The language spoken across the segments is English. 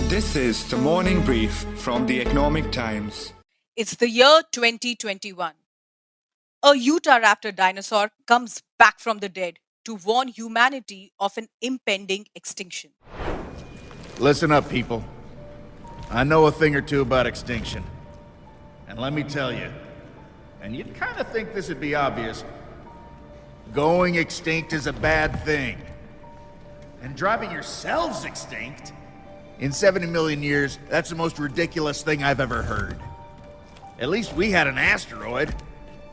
This is the morning brief from the Economic Times. It's the year 2021. A Utahraptor dinosaur comes back from the dead to warn humanity of an impending extinction. Listen up, people. I know a thing or two about extinction. And let me tell you, and you'd kind of think this would be obvious, going extinct is a bad thing. And driving yourselves extinct? In 70 million years, that's the most ridiculous thing I've ever heard. At least we had an asteroid.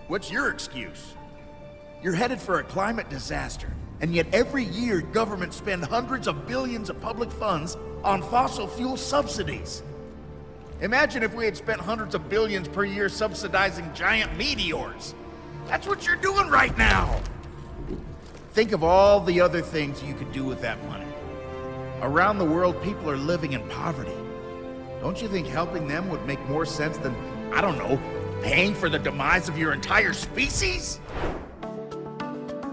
What's your excuse? You're headed for a climate disaster, and yet every year governments spend hundreds of billions of public funds on fossil fuel subsidies. Imagine if we had spent hundreds of billions per year subsidizing giant meteors. That's what you're doing right now. Think of all the other things you could do with that money. Around the world, people are living in poverty. Don't you think helping them would make more sense than, I don't know, paying for the demise of your entire species?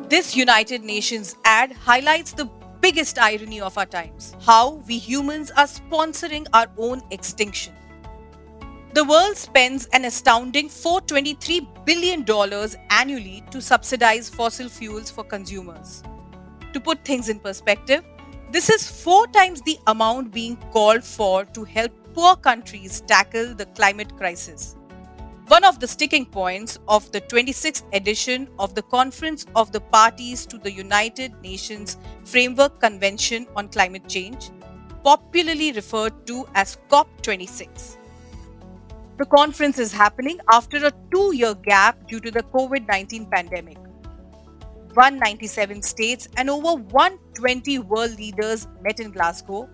This United Nations ad highlights the biggest irony of our times: how we humans are sponsoring our own extinction. The world spends an astounding $423 billion annually to subsidize fossil fuels for consumers. To put things in perspective, this is 4 times the amount being called for to help poor countries tackle the climate crisis. One of the sticking points of the 26th edition of the Conference of the Parties to the United Nations Framework Convention on Climate Change, popularly referred to as COP26. The conference is happening after a 2-year gap due to the COVID-19 pandemic. 197 states and over 120 world leaders met in Glasgow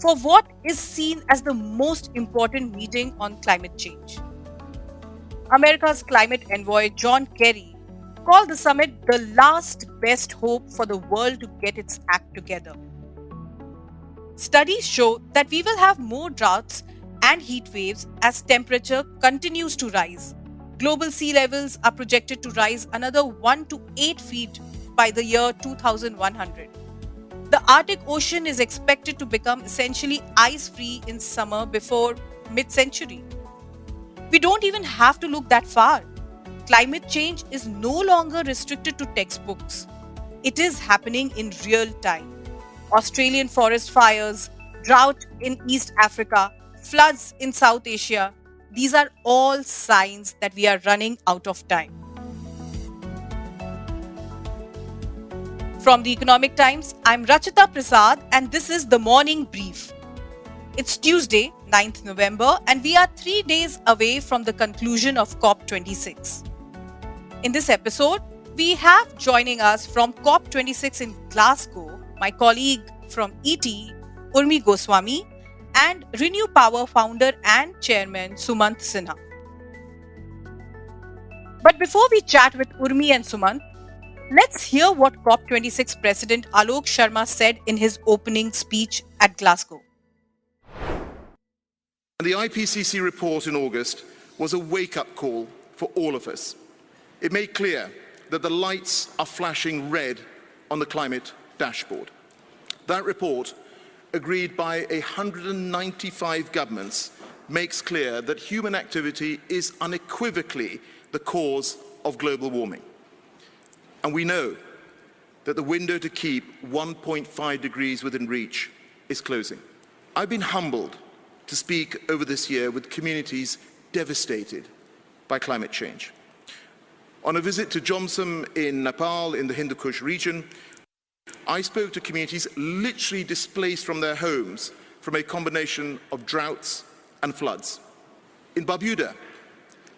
for what is seen as the most important meeting on climate change. America's climate envoy John Kerry called the summit the last best hope for the world to get its act together. Studies show that we will have more droughts and heat waves as temperature continues to rise. Global sea levels are projected to rise another 1 to 8 feet by the year 2100. The Arctic Ocean is expected to become essentially ice-free in summer before mid-century. We don't even have to look that far. Climate change is no longer restricted to textbooks. It is happening in real time. Australian forest fires, drought in East Africa, floods in South Asia, these are all signs that we are running out of time. From the Economic Times, I'm Rachita Prasad and this is the Morning Brief. It's Tuesday, 9th November, and we are 3 days away from the conclusion of COP26. In this episode, we have joining us from COP26 in Glasgow, my colleague from ET, Urmi Goswami, and Renew Power founder and chairman Sumant Sinha. But before we chat with Urmi and Sumant, let's hear what COP26 President Alok Sharma said in his opening speech at Glasgow. The IPCC report in August was a wake-up call for all of us. It made clear that the lights are flashing red on the climate dashboard. That report, agreed by 195 governments, makes clear that human activity is unequivocally the cause of global warming. And we know that the window to keep 1.5 degrees within reach is closing. I've been humbled to speak over this year with communities devastated by climate change. On a visit to Jomsom in Nepal in the Hindu Kush region, I spoke to communities literally displaced from their homes from a combination of droughts and floods. In Barbuda,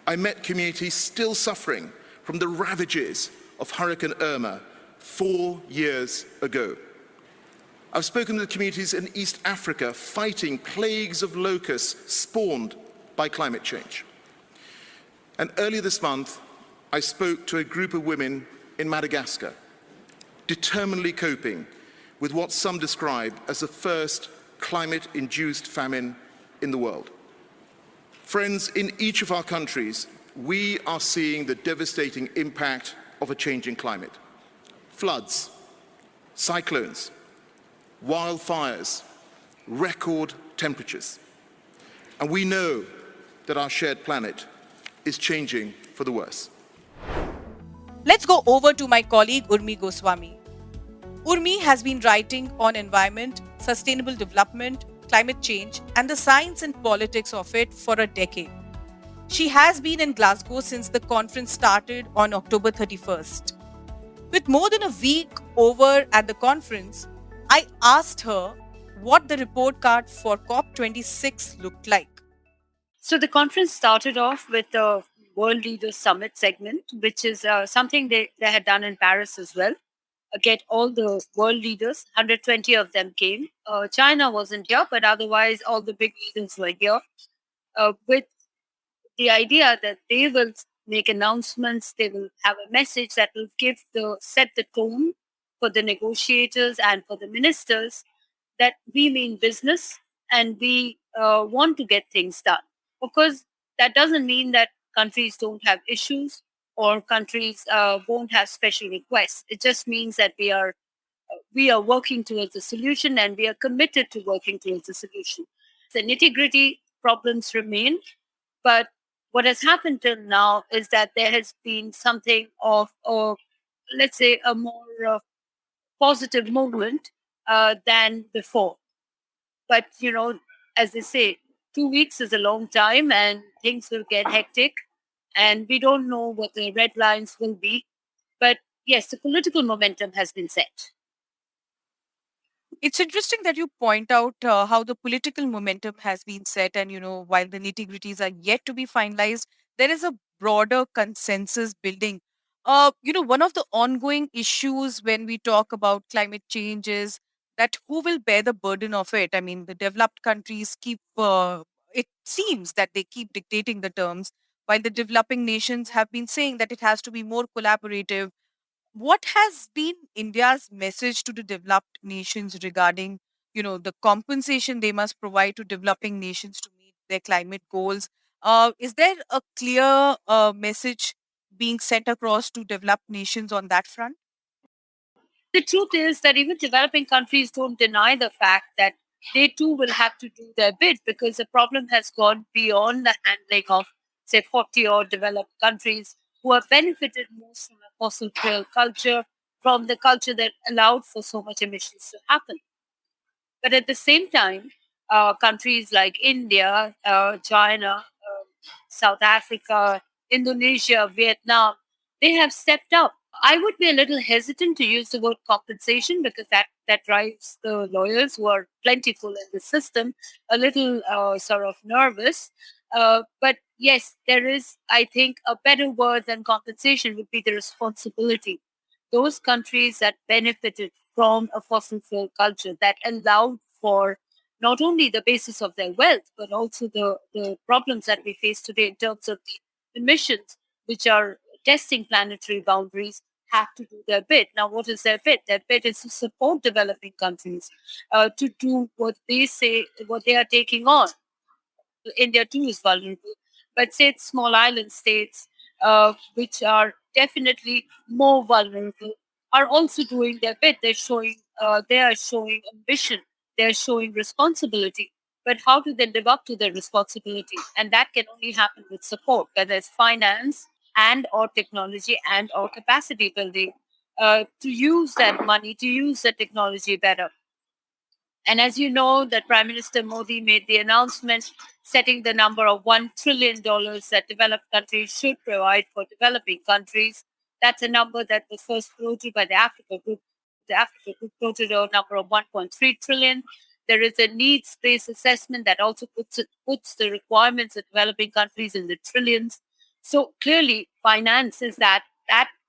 I met communities still suffering from the ravages of Hurricane Irma 4 years ago. I've spoken to the communities in East Africa fighting plagues of locusts spawned by climate change. And earlier this month, I spoke to a group of women in Madagascar, determinedly coping with what some describe as the first climate-induced famine in the world. Friends, in each of our countries, we are seeing the devastating impact of a changing climate. Floods, cyclones, wildfires, record temperatures. And we know that our shared planet is changing for the worse. Let's go over to my colleague Urmi Goswami. Urmi has been writing on environment, sustainable development, climate change, and the science and politics of it for a decade. She has been in Glasgow since the conference started on October 31st. With more than a week over at the conference, I asked her what the report card for COP26 looked like. So the conference started off with the World Leaders Summit segment, which is something they had done in Paris as well. Get all the world leaders, 120 of them came. China wasn't here, but otherwise all the big leaders were here with the idea that they will make announcements, they will have a message that will set the tone for the negotiators and for the ministers that we mean business and we want to get things done. Of course, that doesn't mean that countries don't have issues or countries won't have special requests. It just means that we are working towards a solution and we are committed to working towards a solution. The nitty gritty problems remain, but what has happened till now is that there has been something of, let's say, a more positive movement than before. But, as they say, 2 weeks is a long time and things will get hectic. And we don't know what the red lines will be. But yes, the political momentum has been set. It's interesting that you point out how the political momentum has been set, and while the nitty gritties are yet to be finalized, there is a broader consensus building. One of the ongoing issues when we talk about climate change is that who will bear the burden of it. I mean, the developed countries keep, it seems that they keep dictating the terms, while the developing nations have been saying that it has to be more collaborative. What has been India's message to the developed nations regarding, the compensation they must provide to developing nations to meet their climate goals? Is there a clear message being sent across to developed nations on that front? The truth is that even developing countries don't deny the fact that they too will have to do their bit because the problem has gone beyond the handling of, say, 40 or developed countries who have benefited most from a fossil fuel culture, from the culture that allowed for so much emissions to happen. But at the same time, countries like India, China, South Africa, Indonesia, Vietnam, they have stepped up. I would be a little hesitant to use the word compensation because that drives the lawyers who are plentiful in the system a little sort of nervous. But yes, there is, I think, a better word than compensation would be the responsibility. Those countries that benefited from a fossil fuel culture that allowed for not only the basis of their wealth, but also the problems that we face today in terms of the emissions, which are testing planetary boundaries, have to do their bit. Now, what is their bit? Their bit is to support developing countries to do what they say, what they are taking on. India too is vulnerable, but say it's small island states, which are definitely more vulnerable, are also doing their bit. They are showing ambition, they are showing responsibility. But how do they live up to their responsibility? And that can only happen with support, whether it's finance and or technology and or capacity building to use that money, to use the technology better. And as you know, that Prime Minister Modi made the announcement setting the number of $1 trillion that developed countries should provide for developing countries. That's a number that was first floated by the Africa Group. The Africa Group floated a number of 1.3 trillion. There is a needs-based assessment that also puts the requirements of developing countries in the trillions. So clearly, finance is that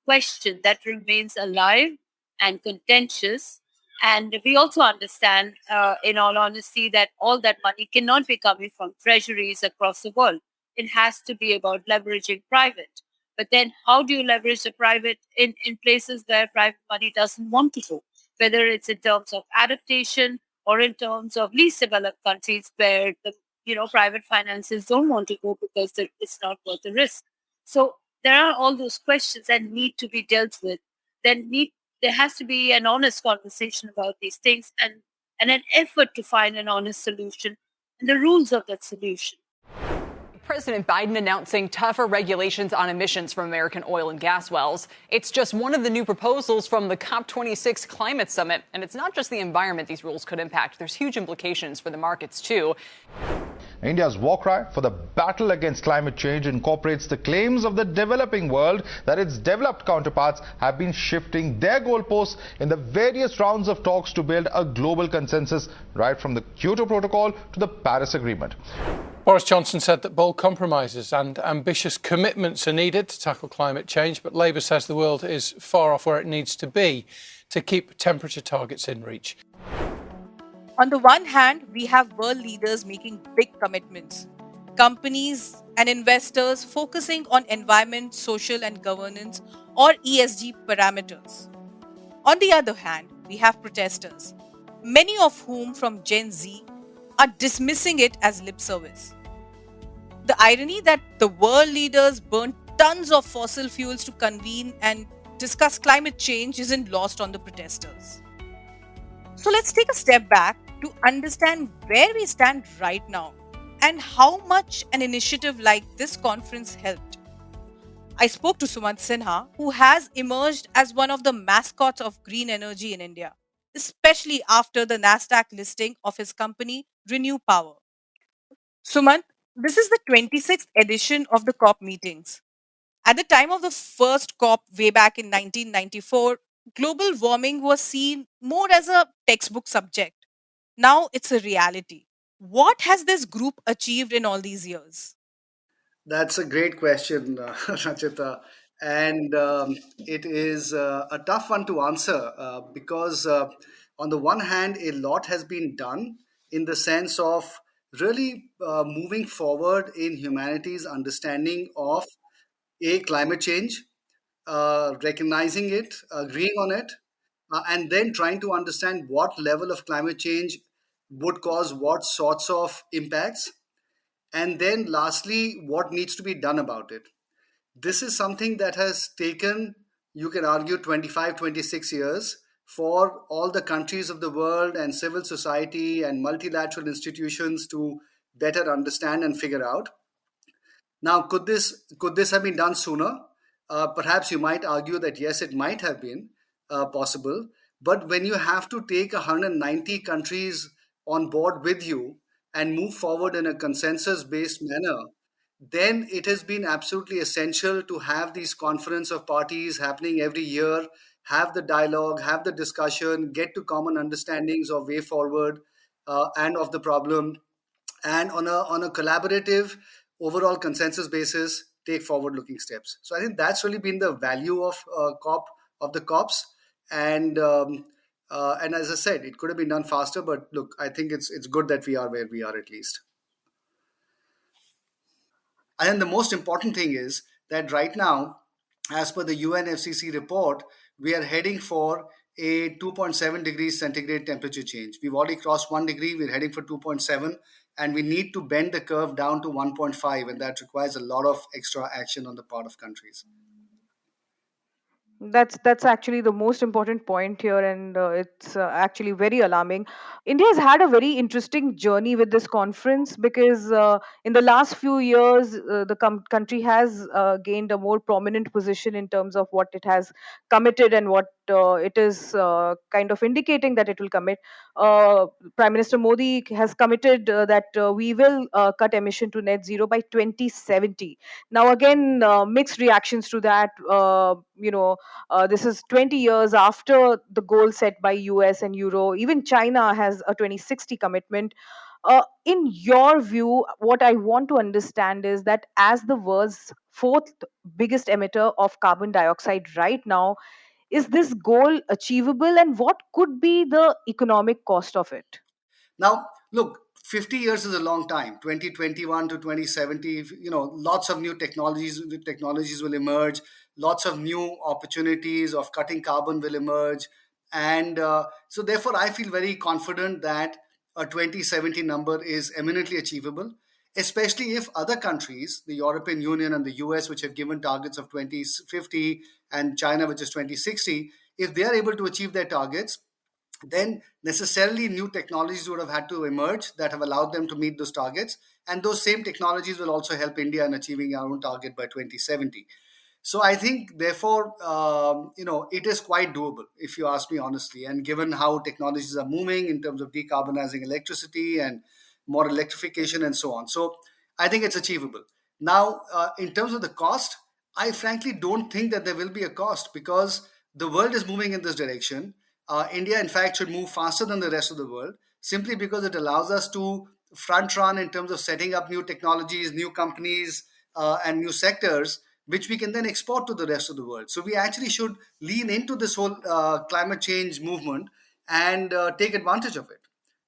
question that remains alive and contentious, and we also understand, in all honesty, that all that money cannot be coming from treasuries across the world. It has to be about leveraging private. But then, how do you leverage the private in places where private money doesn't want to go? Whether it's in terms of adaptation or in terms of least developed countries where the private finances don't want to go because it's not worth the risk. So there are all those questions that need to be dealt with. Then there has to be an honest conversation about these things and an effort to find an honest solution and the rules of that solution. President Biden announcing tougher regulations on emissions from American oil and gas wells. It's just one of the new proposals from the COP26 climate summit. And it's not just the environment these rules could impact. There's huge implications for the markets, too. India's war cry for the battle against climate change incorporates the claims of the developing world that its developed counterparts have been shifting their goalposts in the various rounds of talks to build a global consensus, right from the Kyoto Protocol to the Paris Agreement. Boris Johnson said that bold compromises and ambitious commitments are needed to tackle climate change, but Labour says the world is far off where it needs to be to keep temperature targets in reach. On the one hand, we have world leaders making big commitments, companies and investors focusing on environment, social and governance or ESG parameters. On the other hand, we have protesters, many of whom from Gen Z are dismissing it as lip service. The irony that the world leaders burn tons of fossil fuels to convene and discuss climate change isn't lost on the protesters. So let's take a step back to understand where we stand right now and how much an initiative like this conference helped. I spoke to Sumant Sinha, who has emerged as one of the mascots of green energy in India, especially after the Nasdaq listing of his company, Renew Power. Sumant, this is the 26th edition of the COP meetings. At the time of the first COP way back in 1994, global warming was seen more as a textbook subject. Now it's a reality. What has this group achieved in all these years? That's a great question, Rachita. And it is a tough one to answer because, on the one hand, a lot has been done in the sense of really moving forward in humanity's understanding of climate change, recognizing it, agreeing on it, and then trying to understand what level of climate change would cause what sorts of impacts, and then lastly, what needs to be done about it. This is something that has taken, you can argue, 25, 26 years for all the countries of the world and civil society and multilateral institutions to better understand and figure out. Now, could this have been done sooner? Perhaps you might argue that yes, it might have been possible. But when you have to take 190 countries on board with you and move forward in a consensus-based manner, then it has been absolutely essential to have these conference of parties happening every year, have the dialogue, have the discussion, get to common understandings of way forward and of the problem, and on a collaborative overall consensus basis take forward looking steps. So I think that's really been the value of the COPs. And as I said, it could have been done faster, but look, I think it's good that we are where we are at least. And the most important thing is that right now, as per the UNFCCC report, we are heading for a 2.7 degrees centigrade temperature change. We've already crossed 1 degree, we're heading for 2.7, and we need to bend the curve down to 1.5, and that requires a lot of extra action on the part of countries. That's actually the most important point here, and it's actually very alarming. India has had a very interesting journey with this conference because in the last few years, the country has gained a more prominent position in terms of what it has committed and what it is kind of indicating that it will commit. Uh, Prime Minister Modi has committed that we will cut emission to net zero by 2070. Now, again, mixed reactions to that. This is 20 years after the goal set by US and Euro. Even China has a 2060 commitment. In your view, what I want to understand is that as the world's fourth biggest emitter of carbon dioxide right now, is this goal achievable and what could be the economic cost of it? Now, look, 50 years is a long time. 2021 to 2070, lots of new technologies will emerge. Lots of new opportunities of cutting carbon will emerge. And so therefore, I feel very confident that a 2070 number is eminently achievable, especially if other countries, the European Union and the US, which have given targets of 2050, and China, which is 2060, if they are able to achieve their targets, then necessarily new technologies would have had to emerge that have allowed them to meet those targets. And those same technologies will also help India in achieving our own target by 2070. So I think, therefore, it is quite doable, if you ask me honestly. And given how technologies are moving in terms of decarbonizing electricity and more electrification and so on. So I think it's achievable. Now, in terms of the cost, I frankly don't think that there will be a cost because the world is moving in this direction. India, in fact, should move faster than the rest of the world simply because it allows us to front run in terms of setting up new technologies, new companies, and new sectors, which we can then export to the rest of the world. So we actually should lean into this whole climate change movement and take advantage of it.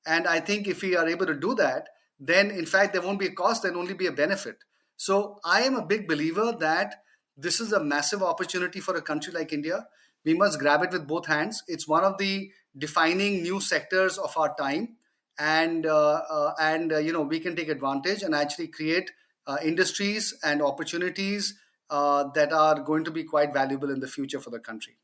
And I think if we are able to do that, then in fact, there won't be a cost, there'll only be a benefit. So I am a big believer that this is a massive opportunity for a country like India. We must grab it with both hands. It's one of the defining new sectors of our time. And we can take advantage and actually create industries and opportunities that are going to be quite valuable in the future for the country.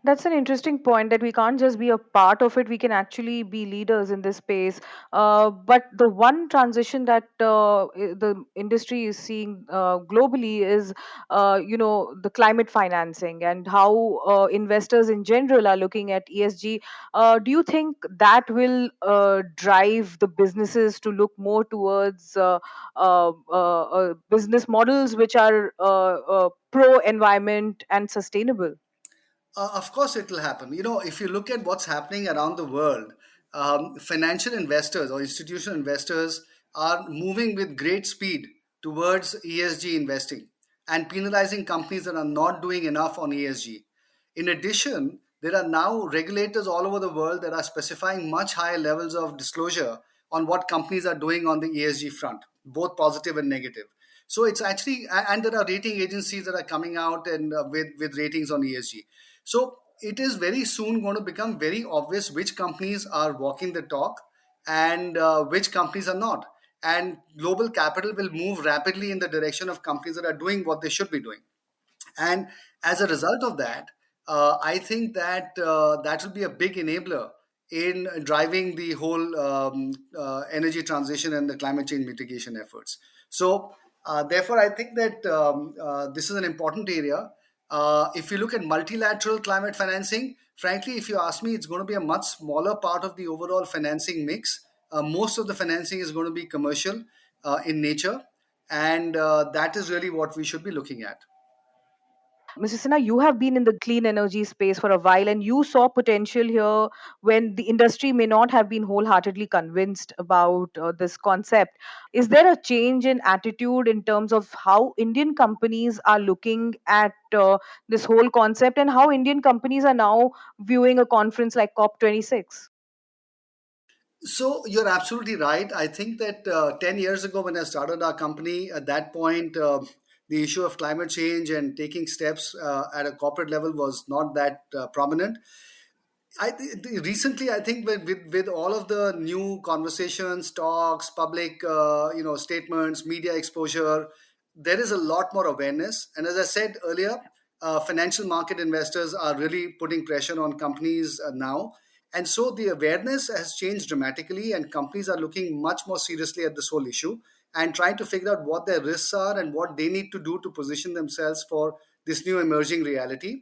That's an interesting point that we can't just be a part of it. We can actually be leaders in this space. But the one transition that the industry is seeing globally is, the climate financing and how investors in general are looking at ESG. Do you think that will drive the businesses to look more towards business models which are pro environment and sustainable? Of course, it will happen. If you look at what's happening around the world, financial investors or institutional investors are moving with great speed towards ESG investing and penalizing companies that are not doing enough on ESG. In addition, there are now regulators all over the world that are specifying much higher levels of disclosure on what companies are doing on the ESG front, both positive and negative. So it's actually, and there are rating agencies that are coming out and with ratings on ESG. So it is very soon going to become very obvious which companies are walking the talk and which companies are not. And global capital will move rapidly in the direction of companies that are doing what they should be doing. And as a result of that, I think that that will be a big enabler in driving the whole energy transition and the climate change mitigation efforts. So, therefore, I think that this is an important area. If you look at multilateral climate financing, frankly, if you ask me, it's going to be a much smaller part of the overall financing mix. Most of the financing is going to be commercial in nature, and that is really what we should be looking at. Mrs. Sinha, you have been in the clean energy space for a while and you saw potential here when the industry may not have been wholeheartedly convinced about this concept. Is there a change in attitude in terms of how Indian companies are looking at this whole concept and how Indian companies are now viewing a conference like COP26? So you're absolutely right. I think that 10 years ago, when I started our company, at that point, the issue of climate change and taking steps at a corporate level was not that prominent. Recently, I think with all of the new conversations, talks, public statements, media exposure, there is a lot more awareness. And as I said earlier, financial market investors are really putting pressure on companies now. And so the awareness has changed dramatically, and companies are looking much more seriously at this whole issue and trying to figure out what their risks are and what they need to do to position themselves for this new emerging reality.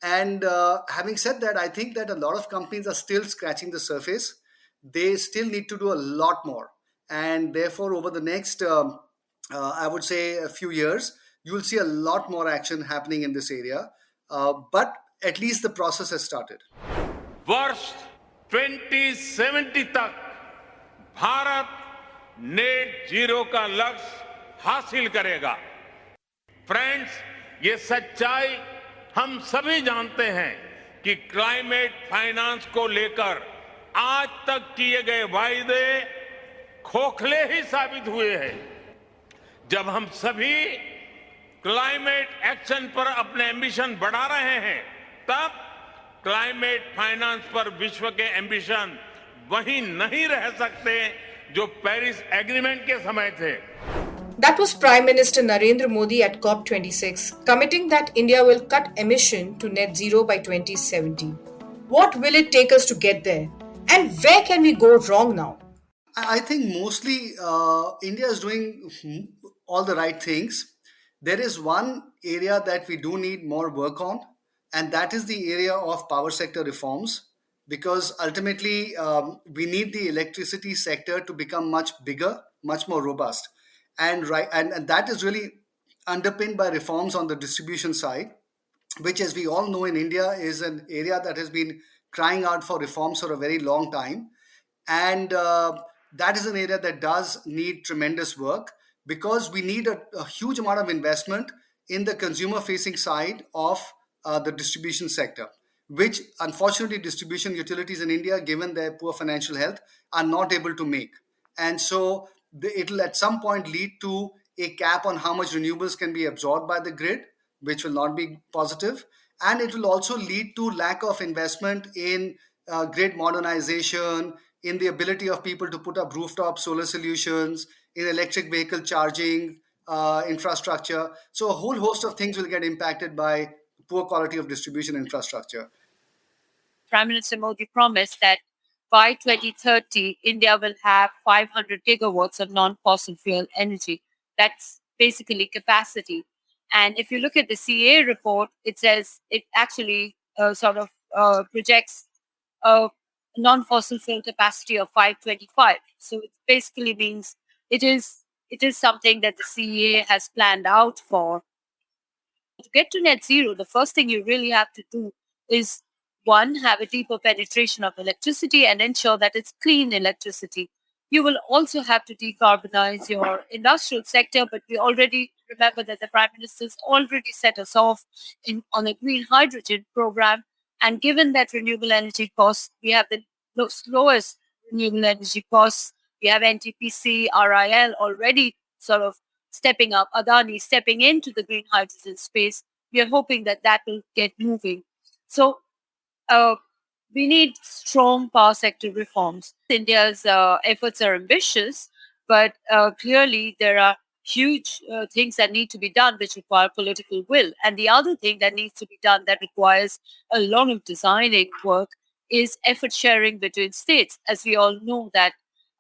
And having said that, I think that a lot of companies are still scratching the surface. They still need to do a lot more. And therefore, over the next, I would say, a few years, you'll see a lot more action happening in this area. But at least the process has started. वर्ष 2070 तक Bharat net zero का लक्ष्य हासिल करेगा। Friends, ये सच्चाई हम सभी जानते हैं कि क्लाइमेट फाइनेंस को लेकर आज तक किए गए वायदे खोखले ही साबित हुए हैं। जब हम सभी क्लाइमेट एक्शन पर अपने एम्बिशन बढ़ा रहे हैं, तब क्लाइमेट फाइनेंस पर विश्व के एम्बिशन वही नहीं रह सकते जो पेरिस एग्रीमेंट के समय थे। That was Prime Minister Narendra Modi at COP26, committing that India will cut emission to net zero by 2070. What will it take us to get there? And where can we go wrong now? I think mostly India is doing all the right things. There is one area that we do need more work on, and that is the area of power sector reforms. Because ultimately, we need the electricity sector to become much bigger, much more robust, and that is really underpinned by reforms on the distribution side, which, as we all know, in India is an area that has been crying out for reforms for a very long time. And that is an area that does need tremendous work, because we need a huge amount of investment in the consumer facing side of the distribution sector, which unfortunately distribution utilities in India, given their poor financial health, are not able to make. And so it'll at some point lead to a cap on how much renewables can be absorbed by the grid, which will not be positive. And it will also lead to lack of investment in grid modernization, in the ability of people to put up rooftop solar solutions, in electric vehicle charging infrastructure. So a whole host of things will get impacted by poor quality of distribution infrastructure. Prime Minister Modi promised that by 2030, India will have 500 gigawatts of non-fossil fuel energy. That's basically capacity. And if you look at the CA report, it says it actually projects a non-fossil fuel capacity of 525. So it basically means it is something that the CEA has planned out for. To get to net zero, the first thing you really have to do is, one, have a deeper penetration of electricity and ensure that it's clean electricity. You will also have to decarbonize your industrial sector, but we already remember that the Prime Minister's already set us off on a green hydrogen program. And given that renewable energy costs, we have the lowest renewable energy costs. We have NTPC, RIL already sort of stepping up, Adani stepping into the green hydrogen space. We are hoping that that will get moving. So we need strong power sector reforms. India's efforts are ambitious, but clearly there are huge things that need to be done which require political will. And the other thing that needs to be done that requires a lot of designing work is effort sharing between states. As we all know that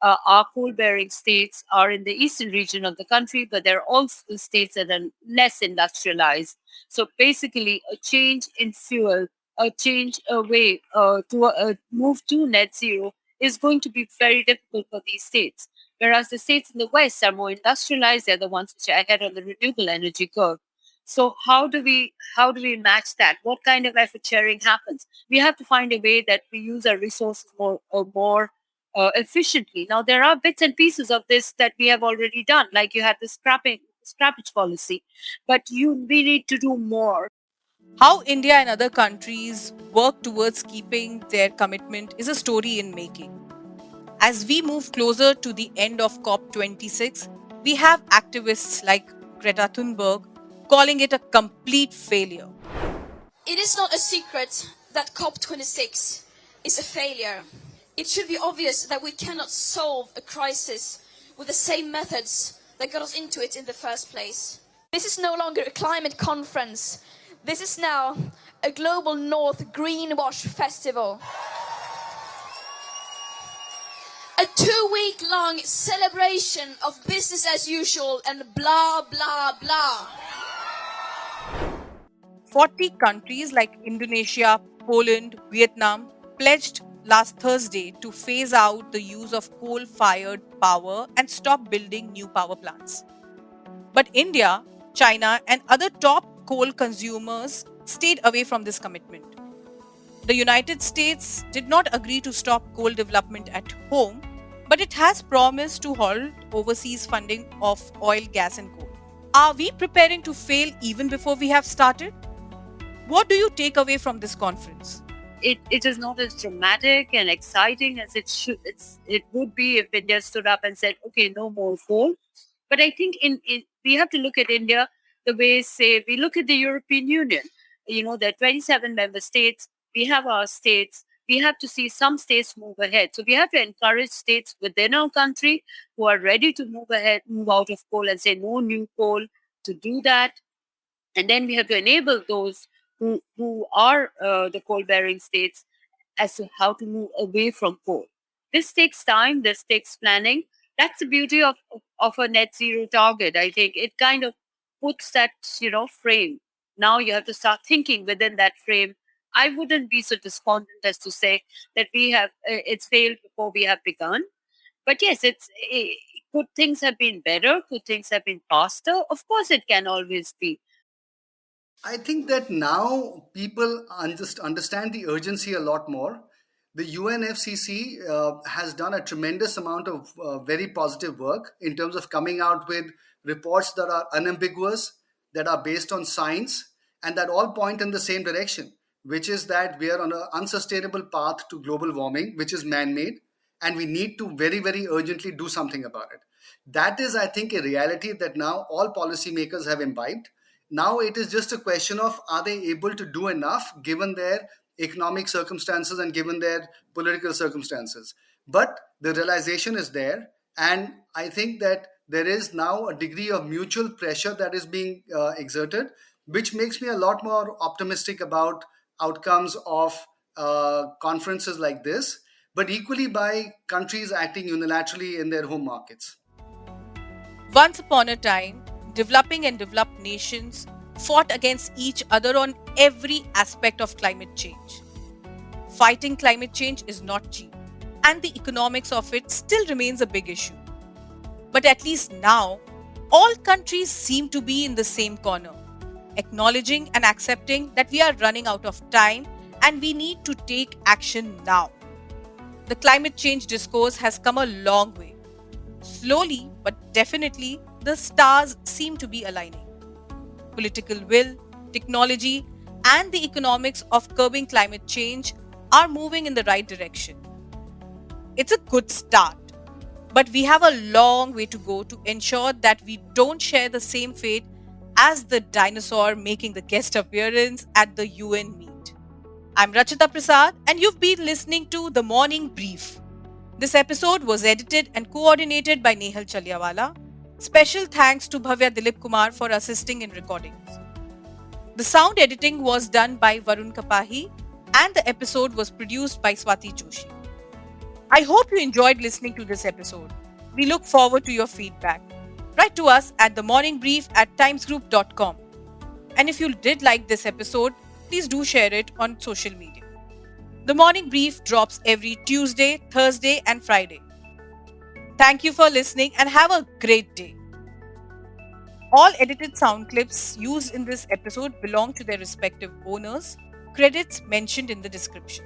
our coal-bearing states are in the eastern region of the country, but there are also states that are less industrialized. So basically, a change in fuel, a change away to a move to net zero is going to be very difficult for these states. Whereas the states in the West are more industrialized, they're the ones which are ahead on the renewable energy curve. So how do we match that? What kind of effort sharing happens? We have to find a way that we use our resources more efficiently. Now, there are bits and pieces of this that we have already done, like you have the scrappage policy, but we need to do more. How India and other countries work towards keeping their commitment is a story in making. As we move closer to the end of COP26, we have activists like Greta Thunberg calling it a complete failure. It is not a secret that COP26 is a failure. It should be obvious that we cannot solve a crisis with the same methods that got us into it in the first place. This is no longer a climate conference. This is now a global North greenwash festival. A 2-week-long celebration of business as usual and blah, blah, blah. 40 countries like Indonesia, Poland, Vietnam pledged last Thursday to phase out the use of coal-fired power and stop building new power plants. But India, China, and other top coal consumers stayed away from this commitment. The United States did not agree to stop coal development at home, but it has promised to halt overseas funding of oil, gas, and coal. Are we preparing to fail even before we have started? What do you take away from this conference? It is not as dramatic and exciting as it would be if India stood up and said, okay, no more coal. But I think we have to look at India the way, say, we look at the European Union. You know, there are 27 member states. We have our states. We have to see some states move ahead. So we have to encourage states within our country who are ready to move ahead, move out of coal and say no new coal, to do that. And then we have to enable those who are the coal-bearing states as to how to move away from coal. This takes time, this takes planning. That's the beauty of a net zero target. I think it kind of puts that, frame. Now you have to start thinking within that frame. I wouldn't be so despondent as to say that it's failed before we have begun. But yes, could things have been better? Could things have been faster? Of course, it can always be. I think that now people understand the urgency a lot more. The UNFCCC has done a tremendous amount of very positive work in terms of coming out with reports that are unambiguous, that are based on science, and that all point in the same direction, which is that we are on an unsustainable path to global warming, which is man made, and we need to very, very urgently do something about it. That is, I think, a reality that now all policymakers have imbibed. Now it is just a question of, are they able to do enough given their economic circumstances and given their political circumstances? But the realization is there. And I think that there is now a degree of mutual pressure that is being exerted, which makes me a lot more optimistic about outcomes of conferences like this, but equally by countries acting unilaterally in their home markets. Once upon a time, developing and developed nations fought against each other on every aspect of climate change. Fighting climate change is not cheap, and the economics of it still remains a big issue. But at least now, all countries seem to be in the same corner, acknowledging and accepting that we are running out of time and we need to take action now. The climate change discourse has come a long way. Slowly but definitely, the stars seem to be aligning. Political will, technology, and the economics of curbing climate change are moving in the right direction. It's a good start, but we have a long way to go to ensure that we don't share the same fate as the dinosaur making the guest appearance at the UN meet. I'm Rachita Prasad, and you've been listening to The Morning Brief. This episode was edited and coordinated by Nehal Chaliawala. Special thanks to Bhavya Dilip Kumar for assisting in recordings. The sound editing was done by Varun Kapahi, and the episode was produced by Swati Joshi. I hope you enjoyed listening to this episode. We look forward to your feedback. Write to us at themorningbreef@timesgroup.com. And if you did like this episode, please do share it on social media. The Morning Brief drops every Tuesday, Thursday, and Friday. Thank you for listening and have a great day. All edited sound clips used in this episode belong to their respective owners. Credits mentioned in the description.